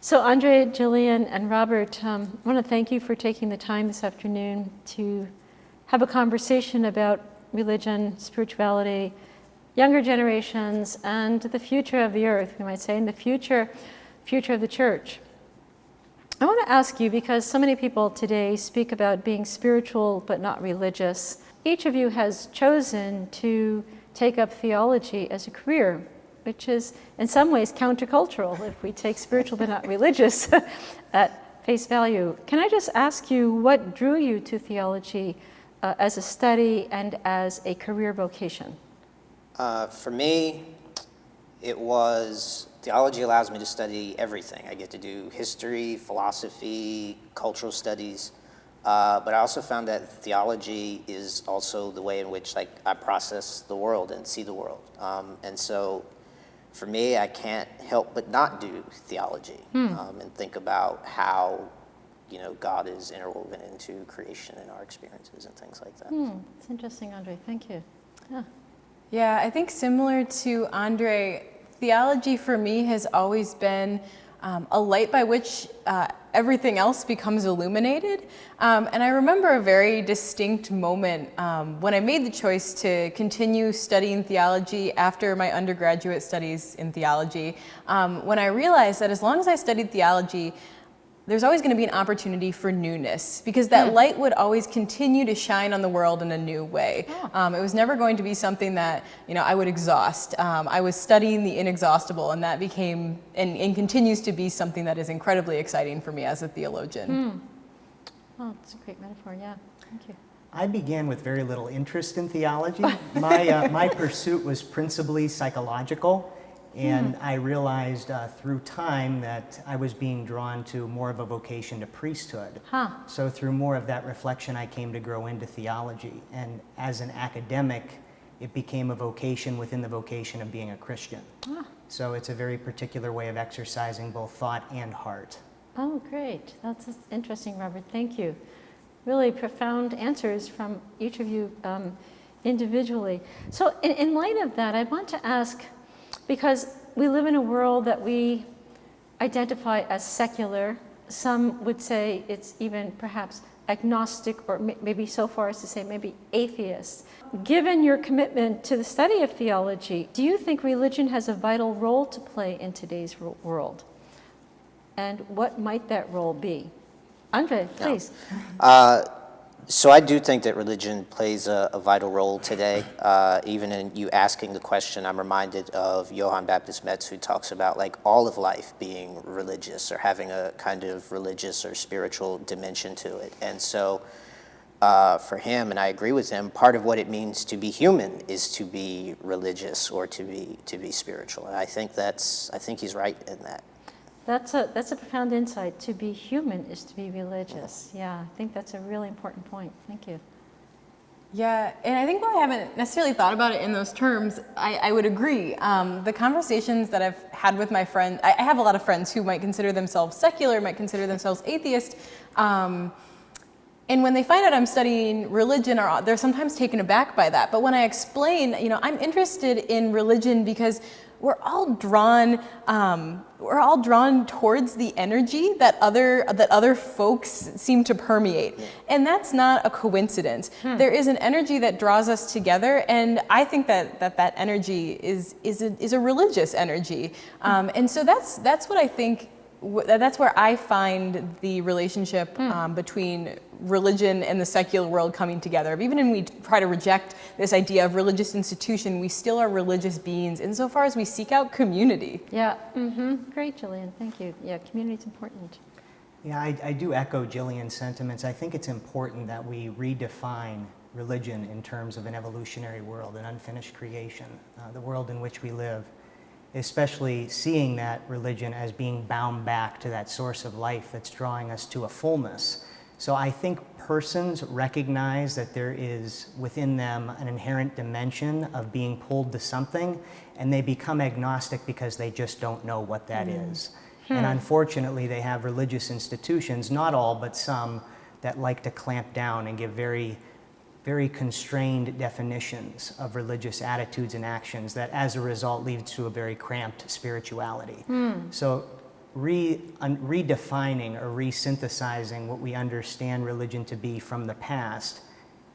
So Andre, Jillian, and Robert, I want to thank you for taking the time this afternoon to have a conversation about religion, spirituality, younger generations, and the future of the earth, we might say, and the future of the church. I want to ask you, because so many people today speak about being spiritual but not religious. Each of you has chosen to take up theology as a career, which is in some ways countercultural if we take spiritual but not religious at face value. Can I just ask you what drew you to theology as a study and as a career vocation? For me, it was theology allows me to study everything. I get to do history, philosophy, cultural studies, but I also found that theology is also the way in which I process the world and see the world. And so for me, I can't help but not do theology and think about how God is interwoven into creation and our experiences and things like that. It's interesting, Andre. Thank you. Yeah, I think similar to Andre, theology for me has always been a light by which everything else becomes illuminated. And I remember a very distinct moment when I made the choice to continue studying theology after my undergraduate studies in theology, when I realized that as long as I studied theology, there's always going to be an opportunity for newness, because that light would always continue to shine on the world in a new way. It was never going to be something that I would exhaust. I was studying the inexhaustible, and that became and continues to be something that is incredibly exciting for me as a theologian. Oh, that's a great metaphor. Yeah, thank you. I began with very little interest in theology. My pursuit was principally psychological. And I realized through time that I was being drawn to more of a vocation to priesthood. So through more of that reflection, I came to grow into theology. And as an academic, it became a vocation within the vocation of being a Christian. So it's a very particular way of exercising both thought and heart. Oh, great. That's interesting, Robert. Thank you. Really profound answers from each of you individually. So in light of that, I want to ask, because we live in a world that we identify as secular. Some would say it's even perhaps agnostic, or maybe so far as to say maybe atheist. Given your commitment to the study of theology, do you think religion has a vital role to play in today's world? And what might that role be? Andre, please. So I do think that religion plays a vital role today. Even in you asking the question, I'm reminded of Johann Baptist Metz, who talks about all of life being religious or having a kind of religious or spiritual dimension to it. And so for him, and I agree with him, part of what it means to be human is to be religious or to be spiritual. And I think he's right in that. That's a profound insight. To be human is to be religious. Yeah, I think that's a really important point. Thank you. Yeah, and I think while I haven't necessarily thought about it in those terms, I would agree. The conversations that I've had with my friends, I have a lot of friends who might consider themselves secular, might consider themselves atheist, and when they find out I'm studying religion, they're sometimes taken aback by that. But when I explain, I'm interested in religion because we're all drawn towards the energy that other folks seem to permeate, and that's not a coincidence. There is an energy that draws us together, and I think that energy is a religious energy, and so that's what I think. That's where I find the relationship between religion and the secular world coming together. Even when we try to reject this idea of religious institution, we still are religious beings insofar as we seek out community. Yeah, great, Jillian, thank you. Yeah, community's important. Yeah, I do echo Jillian's sentiments. I think it's important that we redefine religion in terms of an evolutionary world, an unfinished creation, the world in which we live, especially seeing that religion as being bound back to that source of life that's drawing us to a fullness. So I think persons recognize that there is within them an inherent dimension of being pulled to something, and they become agnostic because they just don't know what that is. And unfortunately, they have religious institutions, not all, but some, that like to clamp down and give very constrained definitions of religious attitudes and actions that as a result leads to a very cramped spirituality. So redefining or resynthesizing what we understand religion to be from the past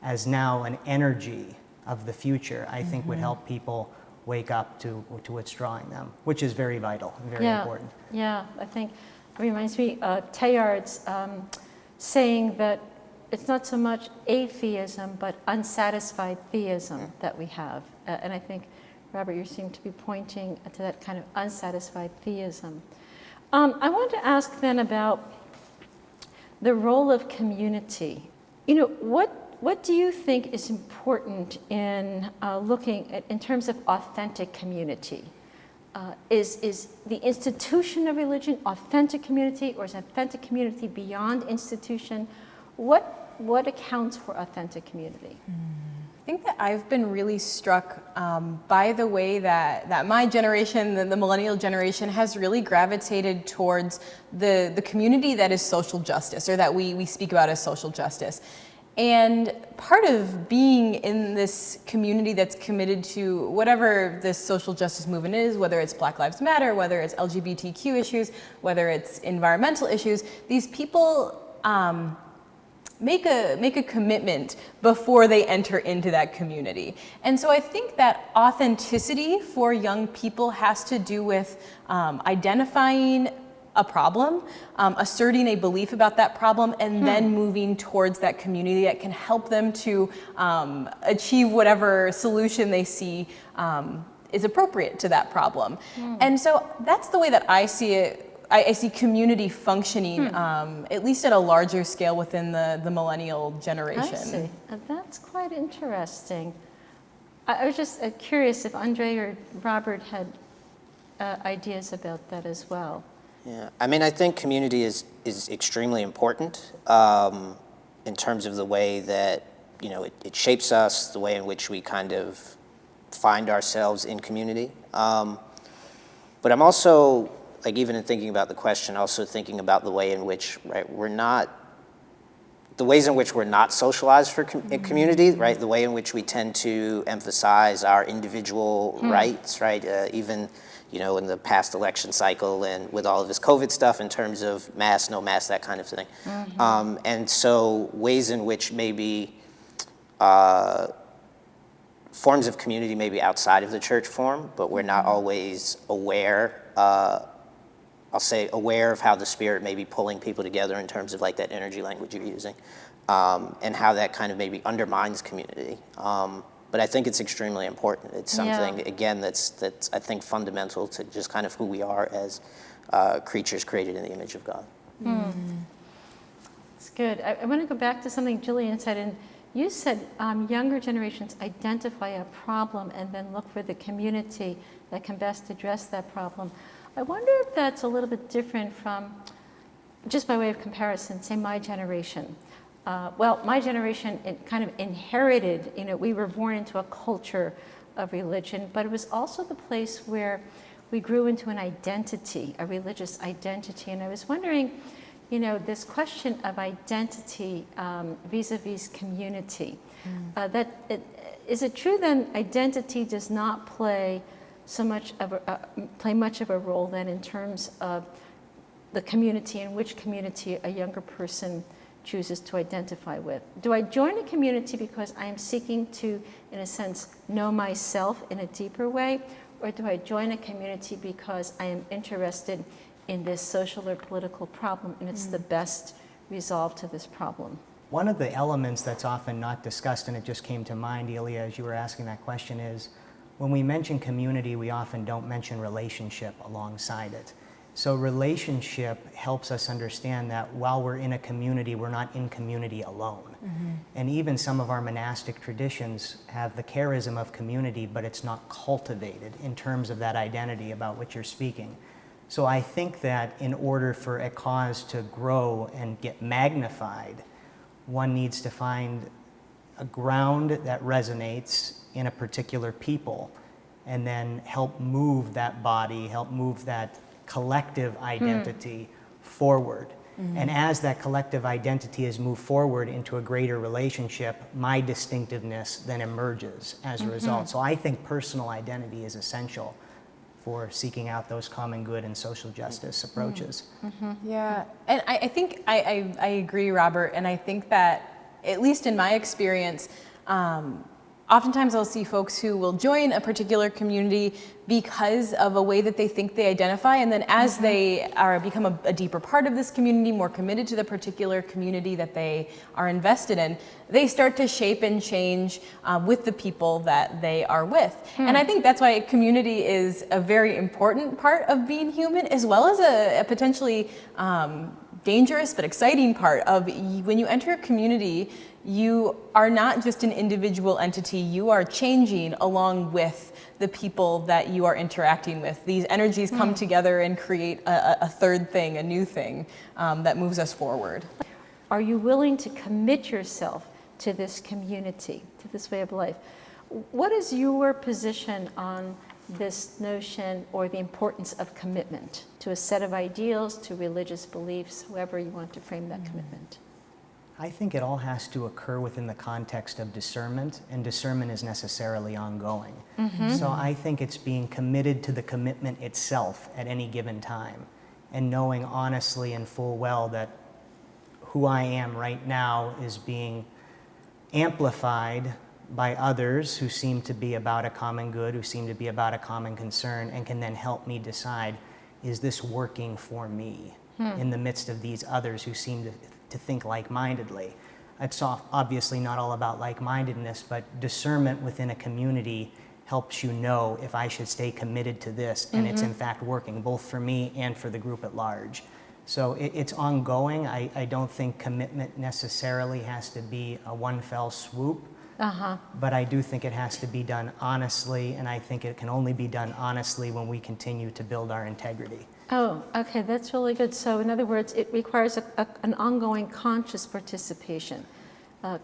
as now an energy of the future, I think would help people wake up to what's drawing them, which is very vital and very important. Yeah, I think it reminds me of Teilhard's saying that it's not so much atheism, but unsatisfied theism that we have. And I think, Robert, you seem to be pointing to that kind of unsatisfied theism. I want to ask then about the role of community. You know, what do you think is important in looking at, in terms of authentic community? Is the institution of religion authentic community, or is authentic community beyond institution? What accounts for authentic community? I think that I've been really struck by the way that my generation, the millennial generation, has really gravitated towards the community that is social justice, or that we speak about as social justice. And part of being in this community that's committed to whatever this social justice movement is, whether it's Black Lives Matter, whether it's LGBTQ issues, whether it's environmental issues, these people make a commitment before they enter into that community. And so I think that authenticity for young people has to do with identifying a problem, asserting a belief about that problem, and then moving towards that community that can help them to achieve whatever solution they see is appropriate to that problem. And so that's the way that I see it. I see community functioning, at least at a larger scale within the millennial generation. I see. That's quite interesting. I was just curious if Andre or Robert had ideas about that as well. Yeah, I mean, I think community is extremely important in terms of the way that, you know, it shapes us, the way in which we kind of find ourselves in community. But I'm also, like, even in thinking about the question, also thinking about the way in which, right, the ways in which we're not socialized for community, right? The way in which we tend to emphasize our individual rights, right? Even, you know, in the past election cycle and with all of this COVID stuff in terms of mask, no mask, that kind of thing. And so ways in which maybe forms of community maybe outside of the church form, but we're not always aware, I'll say aware of how the Spirit may be pulling people together in terms of like that energy language you're using, and how that kind of maybe undermines community. But I think it's extremely important. It's something, again, that's I think fundamental to just kind of who we are as creatures created in the image of God. It's good. I want to go back to something Jillian said, and you said younger generations identify a problem and then look for the community that can best address that problem. I wonder if that's a little bit different from, just by way of comparison, say my generation. Well, my generation, it kind of inherited, you know, we were born into a culture of religion, but it was also the place where we grew into an identity, a religious identity. And I was wondering, you know, this question of identity vis-a-vis community, is it true then identity does not play much of a role then in terms of the community, and which community a younger person chooses to identify with? Do I join a community because I am seeking to, in a sense, know myself in a deeper way? Or do I join a community because I am interested in this social or political problem and it's the best resolve to this problem? One of the elements that's often not discussed, and it just came to mind, Ilia, as you were asking that question, is when we mention community, we often don't mention relationship alongside it. So relationship helps us understand that while we're in a community, we're not in community alone. And even some of our monastic traditions have the charism of community, but it's not cultivated in terms of that identity about which you're speaking. So I think that in order for a cause to grow and get magnified, one needs to find a ground that resonates in a particular people, and then help move that body, help move that collective identity forward. And as that collective identity is moved forward into a greater relationship, my distinctiveness then emerges as a result. So I think personal identity is essential for seeking out those common good and social justice approaches. Yeah, and I think I agree, Robert, and I think that, at least in my experience, oftentimes I'll see folks who will join a particular community because of a way that they think they identify, and then as they become a deeper part of this community, more committed to the particular community that they are invested in, they start to shape and change with the people that they are with. And I think that's why community is a very important part of being human, as well as a potentially dangerous but exciting part of when you enter a community. You are not just an individual entity, you are changing along with the people that you are interacting with. These energies come together and create a third thing, a new thing that moves us forward. Are you willing to commit yourself to this community, to this way of life? What is your position on this notion or the importance of commitment to a set of ideals, to religious beliefs, however you want to frame that commitment? I think it all has to occur within the context of discernment, and discernment is necessarily ongoing. So I think it's being committed to the commitment itself at any given time, and knowing honestly and full well that who I am right now is being amplified by others who seem to be about a common good, who seem to be about a common concern, and can then help me decide, is this working for me in the midst of these others who seem to think like-mindedly. It's obviously not all about like-mindedness, but discernment within a community helps you know if I should stay committed to this, and it's in fact working both for me and for the group at large. So it's ongoing. I don't think commitment necessarily has to be a one fell swoop, but I do think it has to be done honestly, and I think it can only be done honestly when we continue to build our integrity. Oh, okay, that's really good. So in other words, it requires an ongoing conscious participation,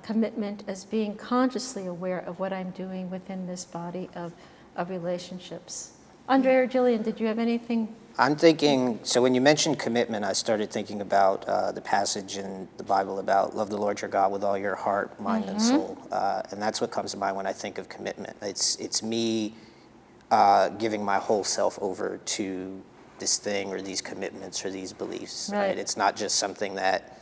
commitment as being consciously aware of what I'm doing within this body of relationships. Andre or Jillian, did you have anything? I'm thinking, so when you mentioned commitment, I started thinking about the passage in the Bible about love the Lord your God with all your heart, mind, and soul. And that's what comes to mind when I think of commitment. It's me giving my whole self over to this thing or these commitments or these beliefs. Right? It's not just something that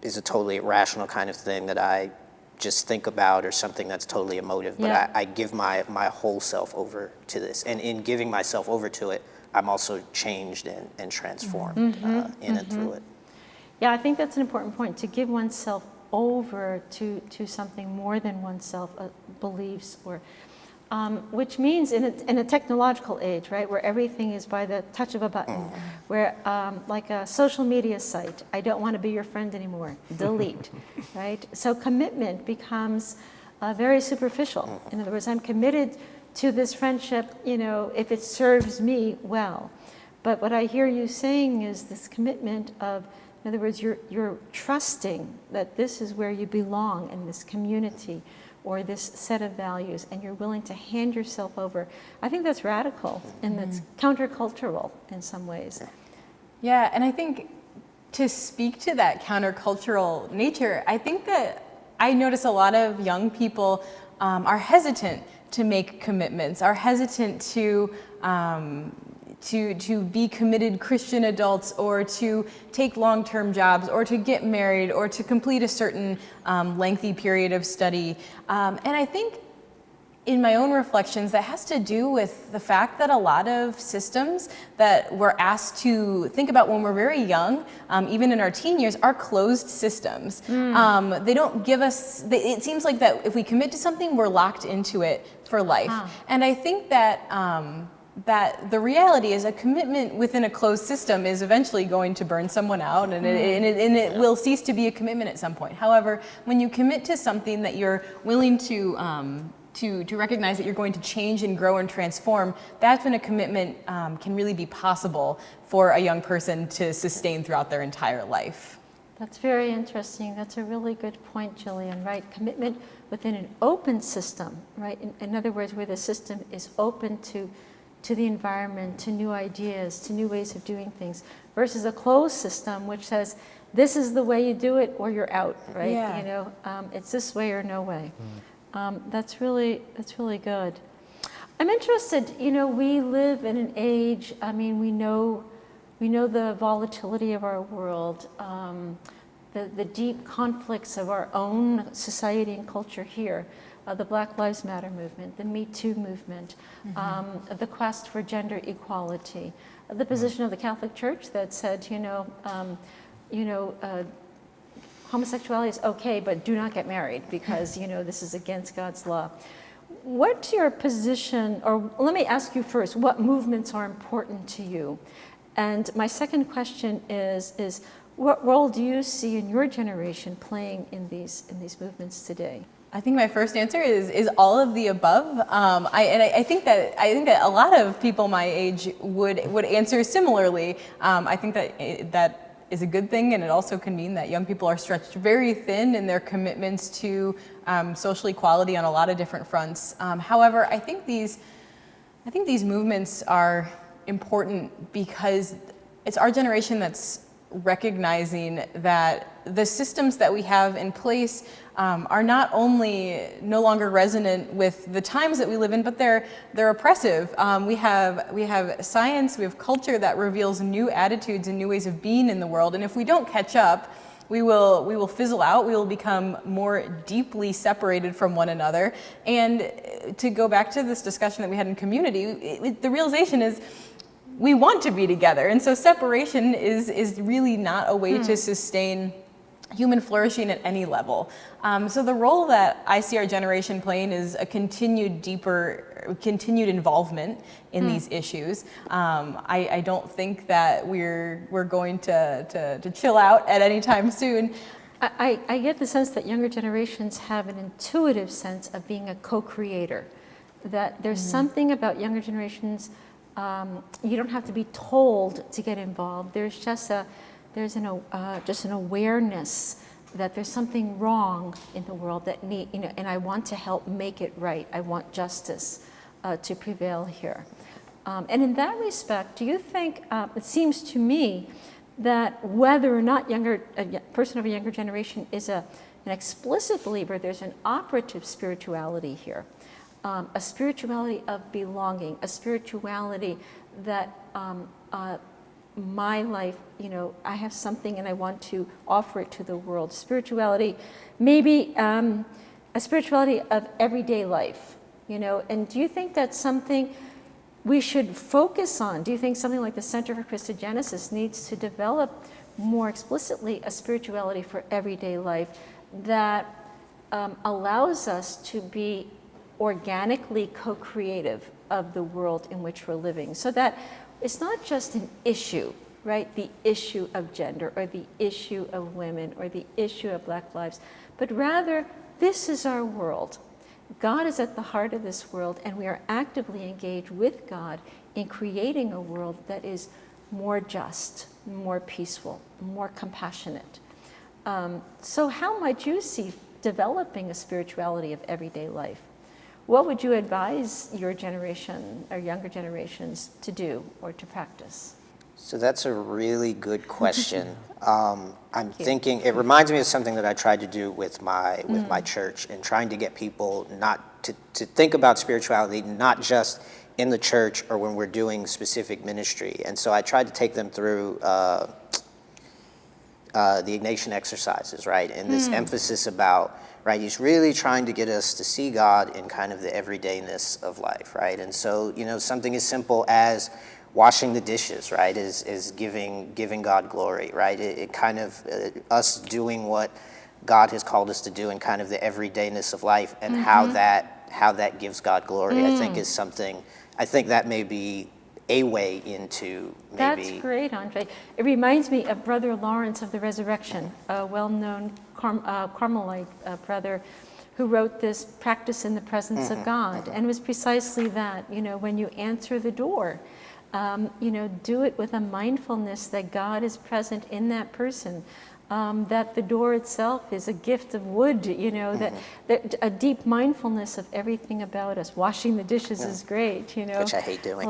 is a totally irrational kind of thing that I just think about or something that's totally emotive, but I give my whole self over to this. And in giving myself over to it, I'm also changed and transformed in and through it. Yeah, I think that's an important point, to give oneself over to something more than oneself, beliefs, or which means in a technological age, right, where everything is by the touch of a button, where like a social media site, I don't want to be your friend anymore, delete, right? So commitment becomes very superficial. In other words, I'm committed to this friendship, if it serves me well. But what I hear you saying is this commitment of, in other words, you're trusting that this is where you belong in this community or this set of values, and you're willing to hand yourself over. I think that's radical, and that's countercultural in some ways. Yeah, and I think to speak to that countercultural nature, I think that I notice a lot of young people are hesitant to make commitments, are hesitant to be committed Christian adults, or to take long-term jobs, or to get married, or to complete a certain lengthy period of study. And I think in my own reflections, that has to do with the fact that a lot of systems that we're asked to think about when we're very young, even in our teen years, are closed systems. They don't give us, it seems like that if we commit to something, we're locked into it for life. And I think that that the reality is a commitment within a closed system is eventually going to burn someone out, and it will cease to be a commitment at some point. However, when you commit to something that you're willing to recognize that you're going to change and grow and transform, that's when a commitment can really be possible for a young person to sustain throughout their entire life. That's very interesting. That's a really good point, Jillian, right? Commitment within an open system, right? In other words, where the system is open to the environment, to new ideas, to new ways of doing things, versus a closed system which says, this is the way you do it or you're out, right? Yeah. It's this way or no way. That's really good. I'm interested, we live in an age, we know the volatility of our world, the deep conflicts of our own society and culture here, the Black Lives Matter movement, the Me Too movement, the quest for gender equality, the position of the Catholic Church that said, homosexuality is okay, but do not get married because, this is against God's law. What's your position, or let me ask you first, what movements are important to you? And my second question is what role do you see in your generation playing in these movements today? I think my first answer is all of the above. I think that a lot of people my age would answer similarly. I think that is a good thing, and it also can mean that young people are stretched very thin in their commitments to social equality on a lot of different fronts. However, I think these movements are important because it's our generation that's recognizing that the systems that we have in place are not only no longer resonant with the times that we live in, but they're oppressive. We have science, we have culture that reveals new attitudes and new ways of being in the world, and if we don't catch up, we will fizzle out. We will become more deeply separated from one another. And to go back to this discussion that we had in community, the realization is we want to be together, and so separation is really not a way to sustain human flourishing at any level. So the role that I see our generation playing is a continued involvement in these issues. I don't think that we're going to chill out at any time soon. I get the sense that younger generations have an intuitive sense of being a co-creator, that there's something about younger generations. You don't have to be told to get involved. There's just an awareness that there's something wrong in the world that and I want to help make it right. I want justice to prevail here. And in that respect, do you think, it seems to me that whether or not a person of a younger generation is an explicit believer, there's an operative spirituality here. A spirituality of belonging, a spirituality that my life, I have something and I want to offer it to the world. Spirituality, maybe a spirituality of everyday life, and do you think that's something we should focus on? Do you think something like the Center for Christogenesis needs to develop more explicitly a spirituality for everyday life that allows us to be organically co-creative of the world in which we're living, so that it's not just an issue, right? The issue of gender or the issue of women or the issue of Black lives, but rather this is our world. God is at the heart of this world, and we are actively engaged with God in creating a world that is more just, more peaceful, more compassionate. So how might you see developing a spirituality of everyday life? What would you advise your generation or younger generations to do or to practice? So that's a really good question. I'm thinking, it reminds me of something that I tried to do with my church, and trying to get people not to think about spirituality not just in the church or when we're doing specific ministry. And so I tried to take them through the Ignatian exercises, right? And this emphasis about, right, he's really trying to get us to see God in kind of the everydayness of life, right? And so, something as simple as washing the dishes, right, is giving God glory, right? It kind of, us doing what God has called us to do in kind of the everydayness of life, and how that gives God glory, I think is something, I think that may be a way into maybe. That's great, Andre. It reminds me of Brother Lawrence of the Resurrection, a well-known Carmelite brother who wrote this Practice in the Presence of God. And it was precisely that, when you answer the door, do it with a mindfulness that God is present in that person, that the door itself is a gift of wood, that a deep mindfulness of everything about us. Washing the dishes is great, Which I hate doing.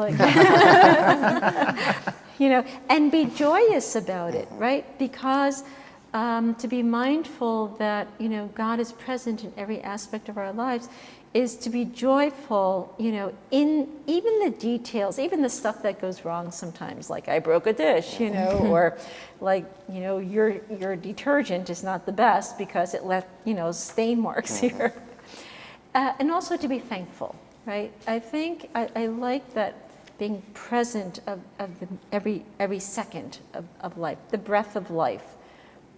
And be joyous about it, right? Because to be mindful that, God is present in every aspect of our lives, is to be joyful, in even the details, even the stuff that goes wrong sometimes, like I broke a dish, or like, your detergent is not the best because it left, stain marks here. And also to be thankful, right? I think I like that being present of every second of life, the breath of life,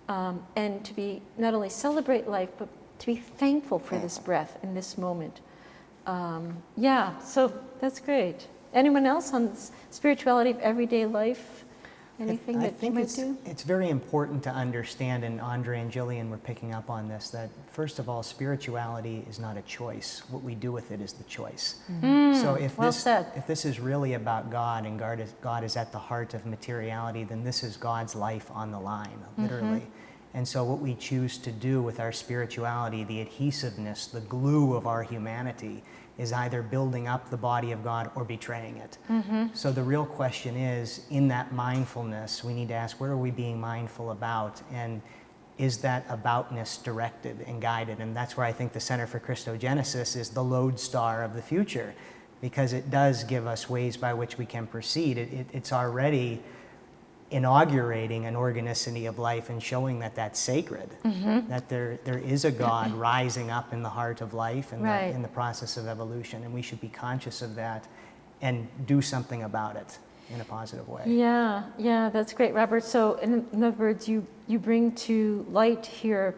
and to be not only celebrate life, but to be thankful for this breath in this moment. So that's great. Anyone else on spirituality of everyday life? Anything that you might do? It's very important to understand, and Andre and Jillian were picking up on this, that first of all, spirituality is not a choice. What we do with it is the choice. So if this is really about God, and God is at the heart of materiality, then this is God's life on the line, literally. And so what we choose to do with our spirituality, the adhesiveness, the glue of our humanity, is either building up the body of God or betraying it. So the real question is, in that mindfulness, we need to ask, what are we being mindful about? And is that aboutness directed and guided? And that's where I think the Center for Christogenesis is the lodestar of the future, because it does give us ways by which we can proceed. It's already inaugurating an organicity of life and showing that that's sacred, that there is a God rising up in the heart of life and in the process of evolution, and we should be conscious of that and do something about it in a positive way. Yeah, that's great, Robert. So in other words, you bring to light here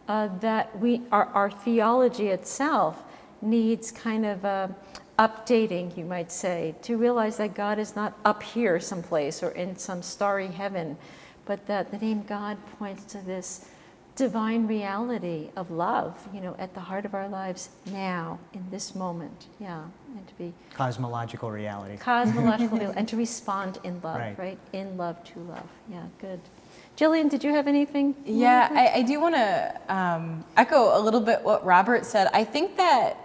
that our theology itself needs kind of updating, you might say, to realize that God is not up here someplace or in some starry heaven, but that the name God points to this divine reality of love, at the heart of our lives now, in this moment. And to be Cosmological reality. And to respond in love, right? In love to love. Yeah, good. Jillian, did you have anything? Yeah, I do want to echo a little bit what Robert said. I think that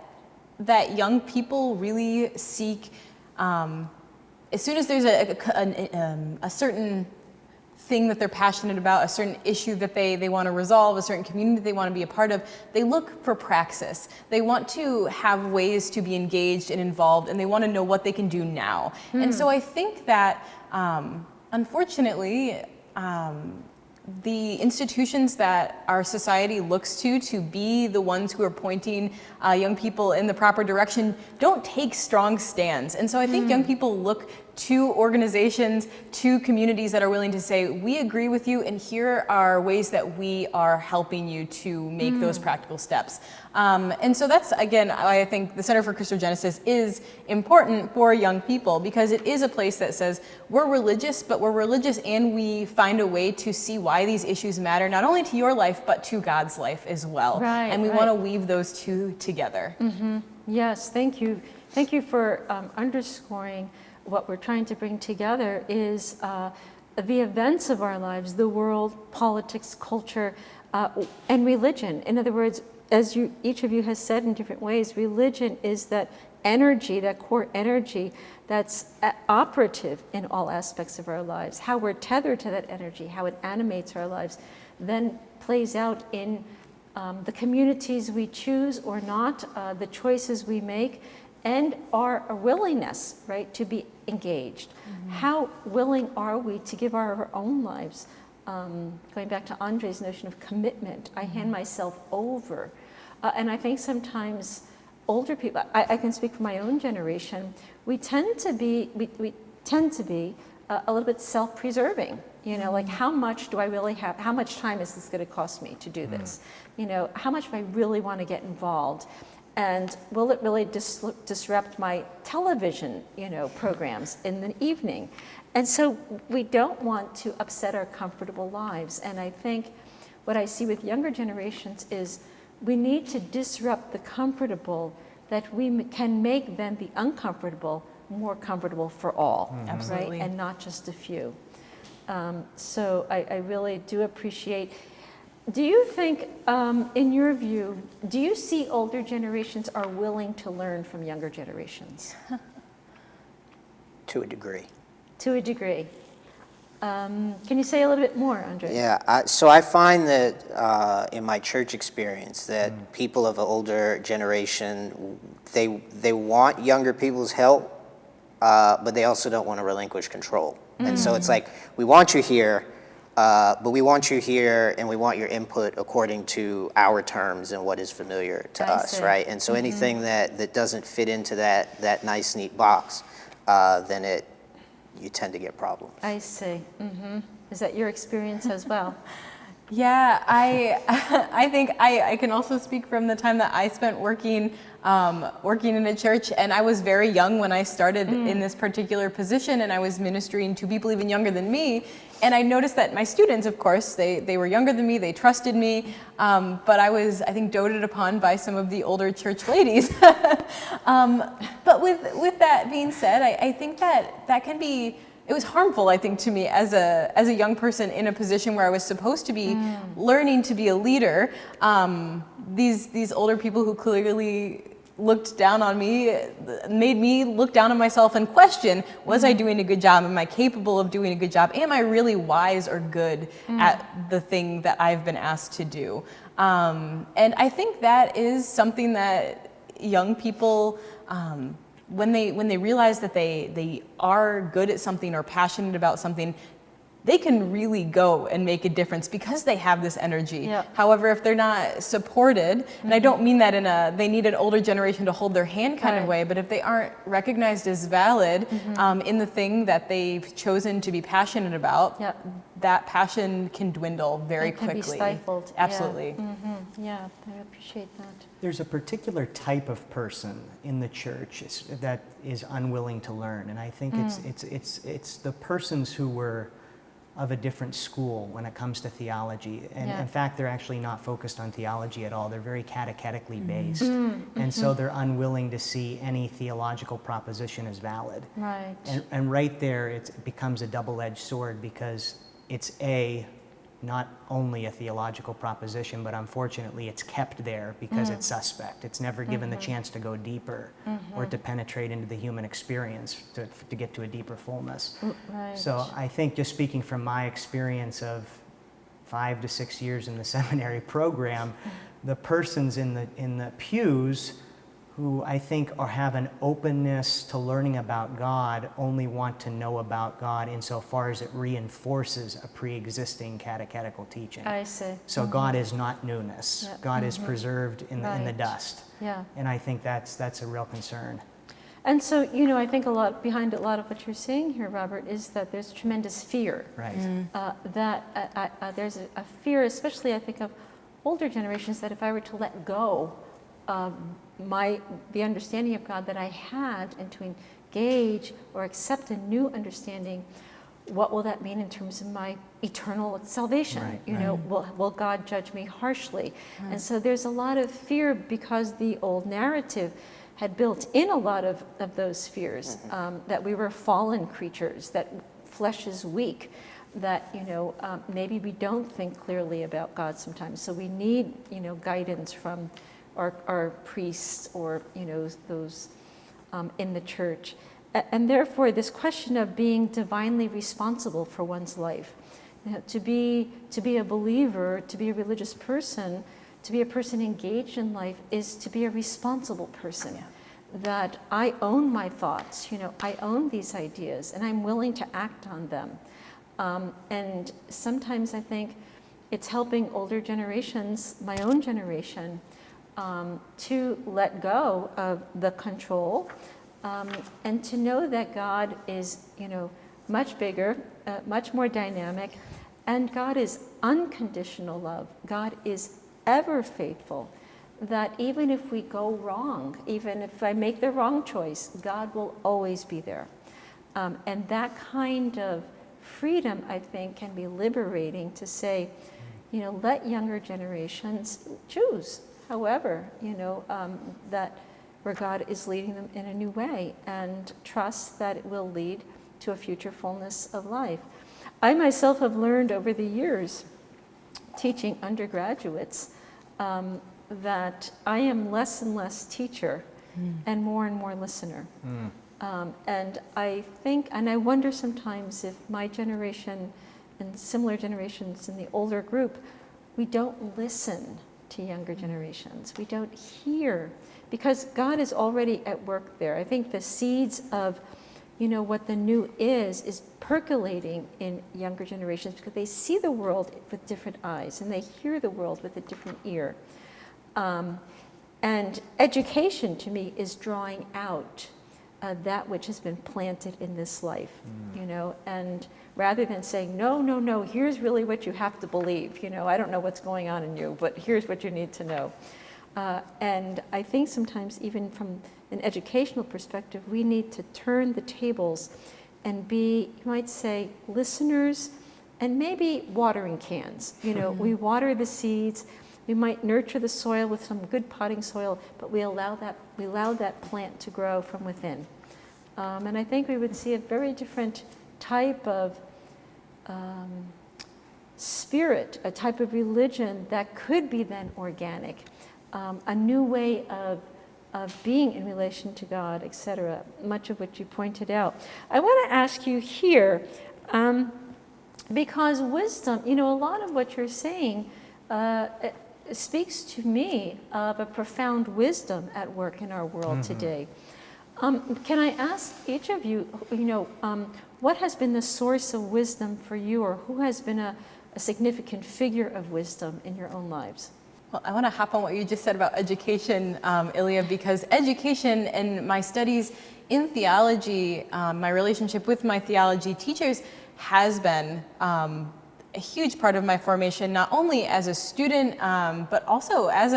young people really seek, as soon as there's a certain thing that they're passionate about, a certain issue that they want to resolve, a certain community they want to be a part of, they look for praxis. They want to have ways to be engaged and involved, and they want to know what they can do now. And so I think that, unfortunately, the institutions that our society looks to be the ones who are pointing young people in the proper direction don't take strong stands. And so I think young people look to organizations, to communities that are willing to say, we agree with you, and here are ways that we are helping you to make those practical steps. And so that's, again, I think the Center for Christogenesis is important for young people, because it is a place that says, we're religious, but we're religious and we find a way to see why these issues matter, not only to your life, but to God's life as well. And we want to weave those two together. Yes, thank you. Thank you for underscoring what we're trying to bring together is the events of our lives, the world, politics, culture, and religion. In other words, as each of you has said in different ways, religion is that energy, that core energy that's operative in all aspects of our lives. How we're tethered to that energy, how it animates our lives, then plays out in the communities we choose or not, the choices we make, and our willingness, right, to be engaged. How willing are we to give our own lives? Going back to Andre's notion of commitment, I hand myself over. And I think sometimes older people, I can speak for my own generation, we tend to be a little bit self-preserving. Like, how much do I really have? How much time is this going to cost me to do this? How much do I really want to get involved? And will it really disrupt my television, programs in the evening? And so we don't want to upset our comfortable lives. And I think what I see with younger generations is we need to disrupt the comfortable, that we can make then the uncomfortable more comfortable for all, Absolutely. right? And not just a few. So I really do appreciate. Do you think, in your view, do you see older generations are willing to learn from younger generations? To a degree. To a degree. Can you say a little bit more, Andre? Yeah, so I find that in my church experience that people of an older generation, they want younger people's help, but they also don't want to relinquish control. And so it's like, we want you here, but we want you here and we want your input according to our terms and what is familiar to us, see. right? And so anything that doesn't fit into that nice, neat box, then you tend to get problems. I see. Is that your experience as well? Yeah, I think I can also speak from the time that I spent working in a church, and I was very young when I started in this particular position, and I was ministering to people even younger than me. And I noticed that my students, of course, they were younger than me, they trusted me, but I was, I think, doted upon by some of the older church ladies. But with that being said, I think that can be, it was harmful, I think, to me as a young person in a position where I was supposed to be learning to be a leader. These older people who clearly looked down on me made me look down on myself and question, was I doing a good job? Am I capable of doing a good job? Am I really wise or good at the thing that I've been asked to do? And I think that is something that young people, when they realize that they are good at something or passionate about something, they can really go and make a difference because they have this energy. Yeah. However, if they're not supported, and I don't mean that in they need an older generation to hold their hand kind of way, but if they aren't recognized as valid in the thing that they've chosen to be passionate about, that passion can dwindle very quickly. Can be stifled. Absolutely. Yeah, I appreciate that. There's a particular type of person in the church that is unwilling to learn, and I think it's the persons who were of a different school when it comes to theology. And in fact, they're actually not focused on theology at all. They're very catechetically based. And so they're unwilling to see any theological proposition as valid. Right. And right there, it becomes a double-edged sword because it's not only a theological proposition, but unfortunately it's kept there because it's suspect. It's never given the chance to go deeper or to penetrate into the human experience to get to a deeper fullness. Right. So I think, just speaking from my experience of 5 to 6 years in the seminary program, the persons in the pews who I think have an openness to learning about God only want to know about God insofar as it reinforces a pre-existing catechetical teaching. I see. So God is not newness. Yep. God is preserved in the Right. dust. Yeah. And I think that's a real concern. And so, I think behind a lot of what you're saying here, Robert, is that there's tremendous fear. Right. There's a fear, especially I think of older generations, that if I were to let go of the understanding of God that I had and to engage or accept a new understanding, what will that mean in terms of my eternal salvation? Right, Will God judge me harshly? And so there's a lot of fear because the old narrative had built in a lot of those fears, that we were fallen creatures, that flesh is weak, that maybe we don't think clearly about God sometimes. So we need guidance from our priests or those in the church, and therefore this question of being divinely responsible for one's life, to be a believer, to be a religious person, to be a person engaged in life is to be a responsible person. That I own my thoughts, I own these ideas, and I'm willing to act on them. And sometimes I think it's helping older generations, my own generation, to let go of the control and to know that God is, much bigger, much more dynamic, and God is unconditional love. God is ever faithful. That even if we go wrong, even if I make the wrong choice, God will always be there. And that kind of freedom, I think, can be liberating to say, let younger generations choose. However, that where God is leading them in a new way, and trust that it will lead to a future fullness of life. I myself have learned over the years, teaching undergraduates, that I am less and less teacher and more listener. And I think, and I wonder sometimes if my generation and similar generations in the older group, we don't listen to younger generations. We don't hear, because God is already at work there. I think the seeds of, what the new is percolating in younger generations because they see the world with different eyes and they hear the world with a different ear. And education, to me, is drawing out that which has been planted in this life, and rather than saying, no, here's really what you have to believe, I don't know what's going on in you, but here's what you need to know. And I think sometimes even from an educational perspective, we need to turn the tables and be, you might say, listeners and maybe watering cans. We water the seeds, we might nurture the soil with some good potting soil, but we allow that plant to grow from within. And I think we would see a very different type of spirit, a type of religion that could be then organic, a new way of being in relation to God, etc., much of which you pointed out. I want to ask you here, because wisdom, a lot of what you're saying speaks to me of a profound wisdom at work in our world today. Can I ask each of you, what has been the source of wisdom for you, or who has been a significant figure of wisdom in your own lives? Well, I want to hop on what you just said about education, Ilia, because education and my studies in theology, my relationship with my theology teachers has been a huge part of my formation, not only as a student, but also as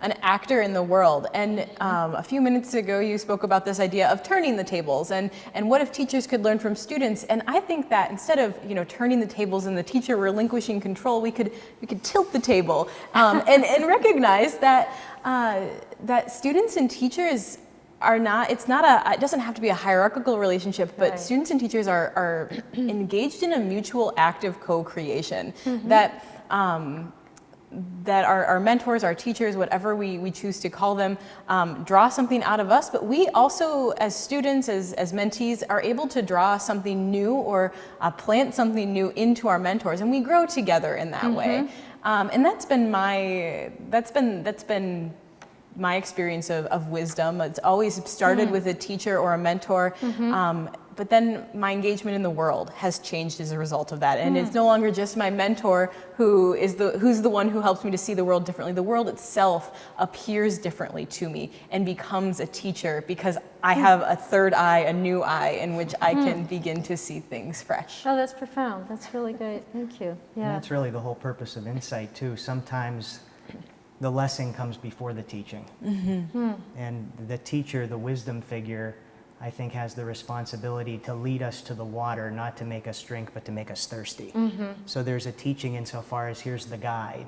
an actor in the world. And a few minutes ago, you spoke about this idea of turning the tables and what if teachers could learn from students. And I think that instead of turning the tables and the teacher relinquishing control, we could tilt the table and recognize that that students and teachers are not, it doesn't have to be a hierarchical relationship, but Right. students and teachers are engaged in a mutual act of co-creation that our mentors, our teachers, whatever we choose to call them, draw something out of us, but we also, as students, as mentees, are able to draw something new or plant something new into our mentors, and we grow together in that way. And that's been my experience of wisdom. It's always started with a teacher or a mentor, but then my engagement in the world has changed as a result of that. And it's no longer just my mentor who's the one who helps me to see the world differently. The world itself appears differently to me and becomes a teacher because I have a third eye, a new eye, in which I can begin to see things fresh. Oh, that's profound. That's really great. Thank you. Yeah. And that's really the whole purpose of insight, too. Sometimes the lesson comes before the teaching. And the teacher, the wisdom figure, I think has the responsibility to lead us to the water, not to make us drink, but to make us thirsty. So there's a teaching insofar as here's the guide,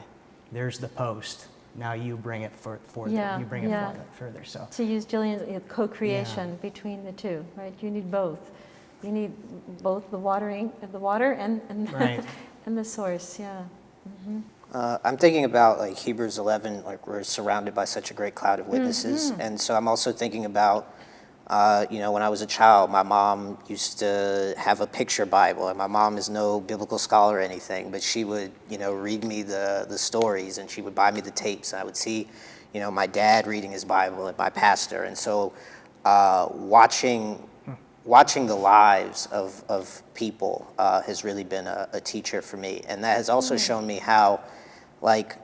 there's the post, now you bring it further, Yeah, you bring it yeah. further. So To use Jillian's co-creation between the two, right? You need both. You need both the water and Right. and the source. Yeah. I'm thinking about like Hebrews 11, like we're surrounded by such a great cloud of witnesses. And so I'm also thinking about, when I was a child, my mom used to have a picture Bible, and my mom is no biblical scholar or anything, but she would, read me the stories, and she would buy me the tapes, and I would see, my dad reading his Bible and my pastor. And so watching the lives of people has really been a teacher for me. And that has also shown me how, like,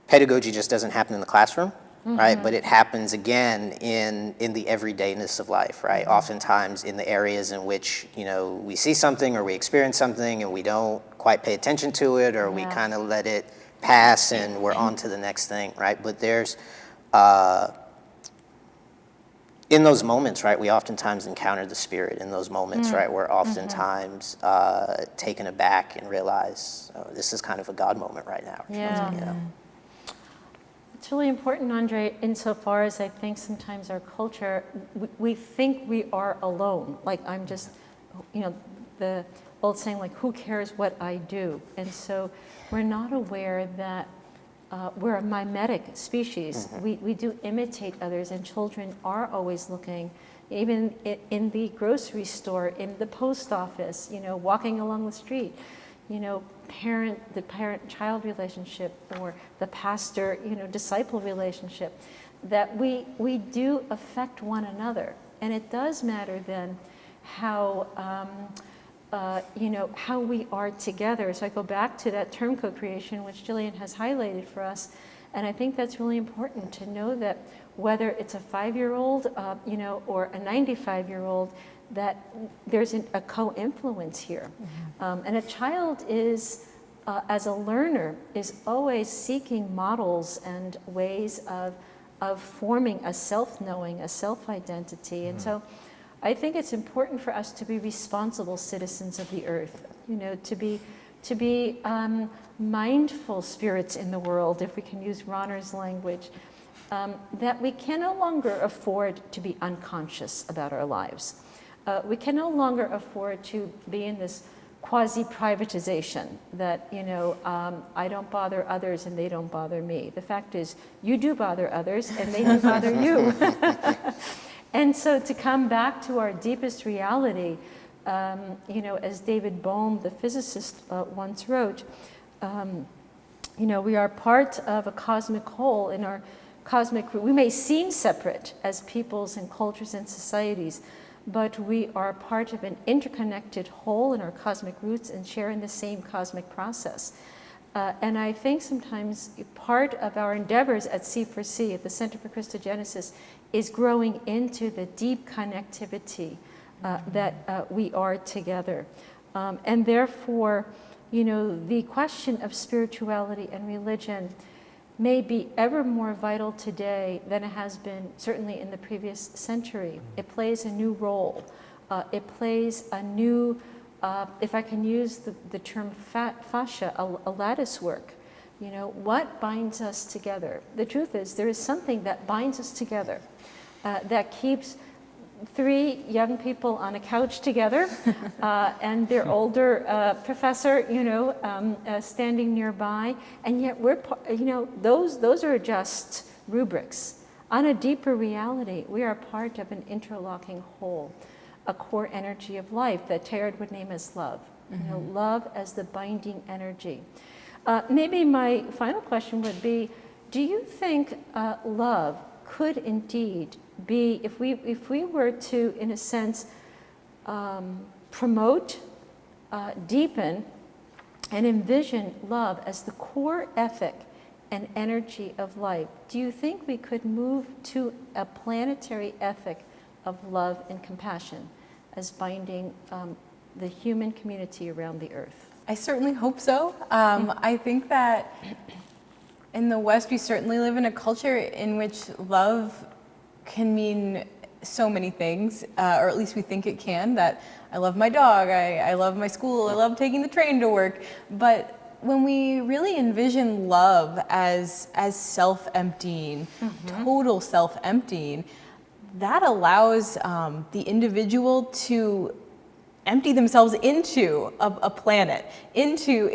pedagogy just doesn't happen in the classroom, right? But it happens again in the everydayness of life, right? Oftentimes in the areas in which, we see something or we experience something and we don't quite pay attention to it, or we kind of let it pass and we're on to the next thing, right? But there's, in those moments, right, we oftentimes encounter the Spirit. In those moments, right, we're oftentimes taken aback and realize, oh, this is kind of a God moment right now. Or something, It's really important, Andre, insofar as I think sometimes our culture, we think we are alone. Like I'm just, the old saying, like, who cares what I do? And so we're not aware that we're a mimetic species. We do imitate others, and children are always looking, even in the grocery store, in the post office, walking along the street, the parent-child relationship, or the pastor-disciple relationship, that we do affect one another. And it does matter then how how we are together. So I go back to that term co-creation, which Jillian has highlighted for us, and I think that's really important to know that whether it's a 5-year-old, or a 95-year-old, that there's a co-influence here. And a child is, as a learner, is always seeking models and ways of forming a self-knowing, a self-identity. And so I think it's important for us to be responsible citizens of the earth, to be mindful spirits in the world, if we can use Ronner's language, that we can no longer afford to be unconscious about our lives. We can no longer afford to be in this quasi-privatization that, I don't bother others and they don't bother me. The fact is, you do bother others and they do bother you. And so to come back to our deepest reality, as David Bohm, the physicist, once wrote, we are part of a cosmic whole. In our cosmic, we may seem separate as peoples and cultures and societies, but we are part of an interconnected whole in our cosmic roots and share in the same cosmic process. And I think sometimes part of our endeavors at C4C, at the Center for Christogenesis, is growing into the deep connectivity that we are together. And therefore, the question of spirituality and religion may be ever more vital today than it has been certainly in the previous century. It plays a new role. It plays a new, if I can use the term fascia, a lattice work. What binds us together? The truth is, there is something that binds us together, that keeps 3 young people on a couch together, and their older professor, standing nearby, and yet we're, those are just rubrics. On a deeper reality, we are part of an interlocking whole, a core energy of life that Teilhard would name as love. Love as the binding energy. Maybe my final question would be: do you think love could indeed be, if we were to, in a sense, promote, deepen, and envision love as the core ethic and energy of life, do you think we could move to a planetary ethic of love and compassion as binding the human community around the earth? I certainly hope so. I think that in the West, we certainly live in a culture in which love can mean so many things, or at least we think it can, that I love my dog, I love my school, I love taking the train to work. But when we really envision love as self-emptying, total self-emptying, that allows the individual to empty themselves into a planet, into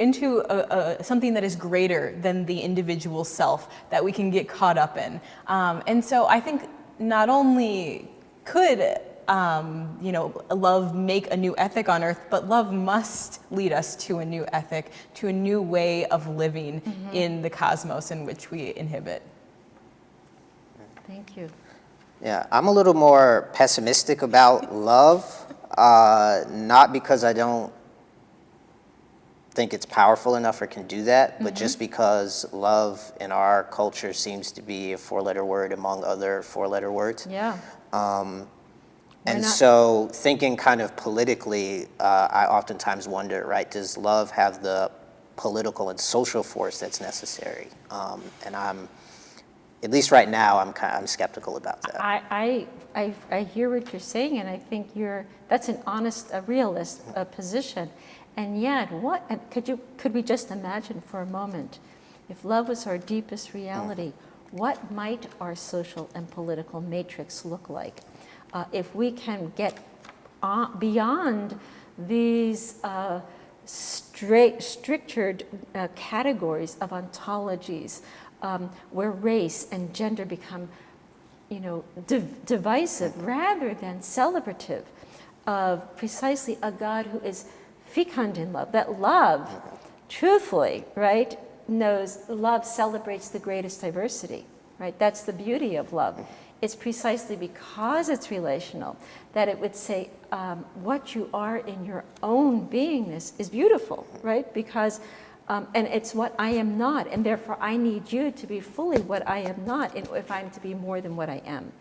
something that is greater than the individual self that we can get caught up in. And so I think not only could love make a new ethic on earth, but love must lead us to a new ethic, to a new way of living in the cosmos in which we inhabit. Thank you. Yeah, I'm a little more pessimistic about love, not because I don't think it's powerful enough or can do that, but just because love in our culture seems to be a 4-letter word among other 4-letter words. Yeah. And so thinking kind of politically, I oftentimes wonder, right, does love have the political and social force that's necessary? And I'm, at least right now, I'm skeptical about that. I hear what you're saying, and I think that's an honest, a realist position. And yet, could we just imagine for a moment, if love was our deepest reality, what might our social and political matrix look like? If we can get beyond these strictured categories of ontologies, where race and gender become, divisive rather than celebrative of precisely a God who is fecund in love, that love, truthfully, right, knows love celebrates the greatest diversity, right? That's the beauty of love. It's precisely because it's relational that it would say what you are in your own beingness is beautiful, right? Because, and it's what I am not, and therefore I need you to be fully what I am not if I'm to be more than what I am.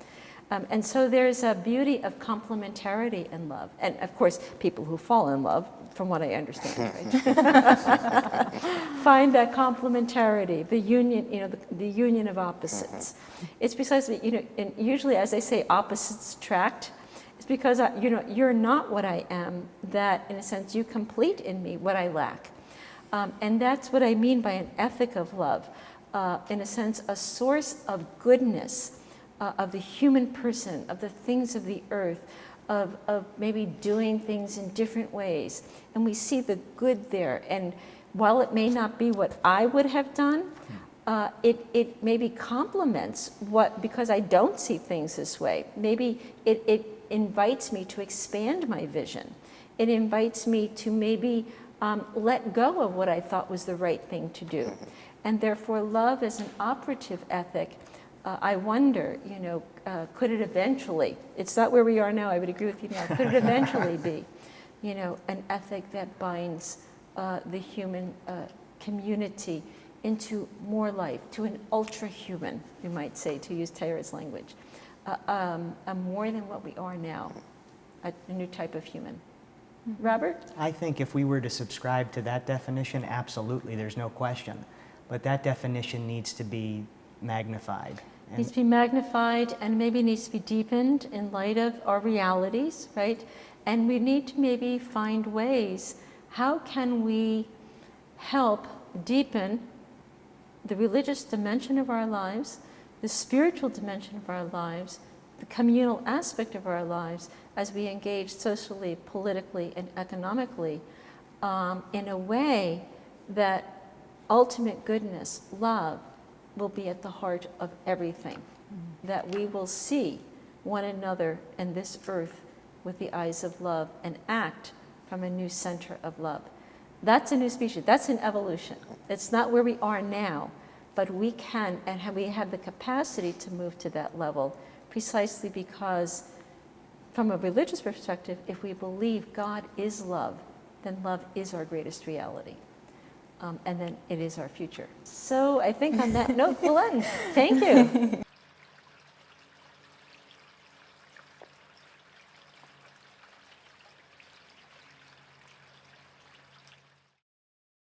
And so there's a beauty of complementarity in love. And of course, people who fall in love, from what I understand, right? Find that complementarity, the union, the union of opposites. It's precisely, and usually as I say, opposites attract. It's because, you're not what I am, that in a sense you complete in me what I lack. And that's what I mean by an ethic of love. In a sense, a source of goodness, of the human person, of the things of the earth, of maybe doing things in different ways. And we see the good there. And while it may not be what I would have done, it maybe complements because I don't see things this way. Maybe it invites me to expand my vision. It invites me to maybe let go of what I thought was the right thing to do. And therefore, love is an operative ethic. I wonder, could it eventually, it's not where we are now, I would agree with you now, could it eventually be, an ethic that binds the human community into more life, to an ultra-human, you might say, to use Tara's language, a more than what we are now, a new type of human. Robert? I think if we were to subscribe to that definition, absolutely, there's no question. But that definition needs to be magnified. Needs to be magnified and maybe needs to be deepened in light of our realities, right? And we need to maybe find ways, how can we help deepen the religious dimension of our lives, the spiritual dimension of our lives, the communal aspect of our lives as we engage socially, politically, and economically in a way that ultimate goodness, love, will be at the heart of everything, that we will see one another and this earth with the eyes of love and act from a new center of love. That's a new species. That's an evolution. It's not where we are now, but we can and we have the capacity to move to that level precisely because from a religious perspective, if we believe God is love, then love is our greatest reality. And then it is our future. So I think on that note, we'll end. Thank you.